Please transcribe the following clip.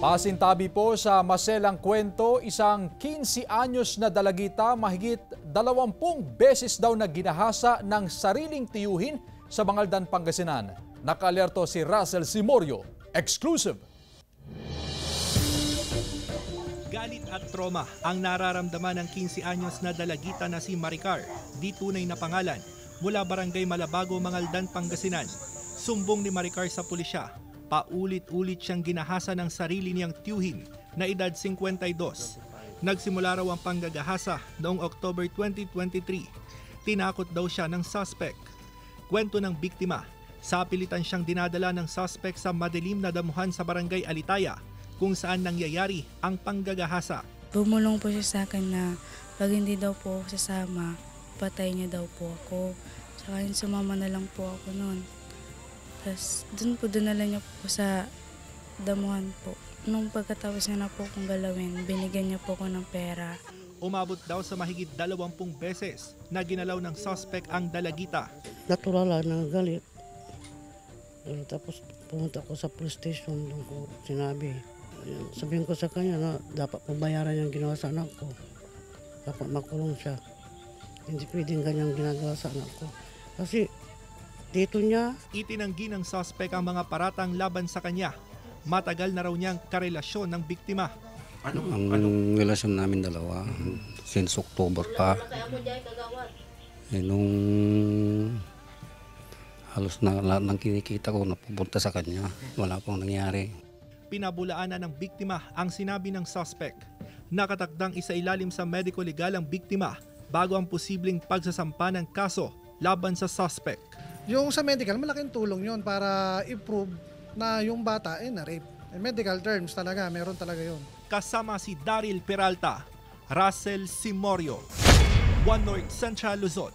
Pasintabi po sa maselang kwento, isang 15 anyos na dalagita mahigit 20 beses daw na ginahasa ng sariling tiyuhin sa Bangaldan, Pangasinan. Naka-alerto si Russell Simorio. Exclusive! Galit at trauma ang nararamdaman ng 15 anyos na dalagita na si Maricar, di tunay na pangalan, mula Barangay Malabago, Bangaldan, Pangasinan. Sumbong ni Maricar sa pulisya, paulit-ulit siyang ginahasa ng sarili niyang tiyuhin na edad 52. Nagsimula raw ang panggagahasa noong October 2023. Tinakot daw siya ng suspect. Kwento ng biktima, sa pilitan siyang dinadala ng suspect sa madilim na damuhan sa Barangay Alitaya, kung saan nangyayari ang panggagahasa. Bumulong po siya sa akin na pag hindi daw po ako sasama, patay niya daw po ako. Saka sumama na lang po ako noon. Tapos doon po dinala niya po sa damuhan po. Nung pagkatapos niya na po kung galawin, binigyan niya po ako ng pera. Umabot daw sa mahigit 20 beses na ginalaw ng suspect ang dalagita. Natural na galit. Tapos pumunta ko sa police station, doon ko sinabi. Sabihin ko sa kanya na dapat pabayaran yung ginawa sa anak ko. Dapat makulong siya. Hindi pwedeng ganyang ginagawa sa anak ko. Kasi dito niya. Itinanggi ng suspect ang mga paratang laban sa kanya. Matagal na raw niyang karelasyon ng biktima. Ang relasyon namin dalawa, since October pa. Nung halos na lahat ng kinikita ko napupunta sa kanya, wala pong nangyari. Pinabulaanan ng biktima ang sinabi ng suspect. Nakatakdang isailalim sa medico-legal ang biktima bago ang posibleng pagsasampa ng kaso laban sa suspect. Yung sa medical, malaking tulong yon para i-prove na yung bata ay na-rape. In medical terms talaga, meron talaga yon. Kasama si Daryl Peralta, Russell Simorio, One North Central Luzon.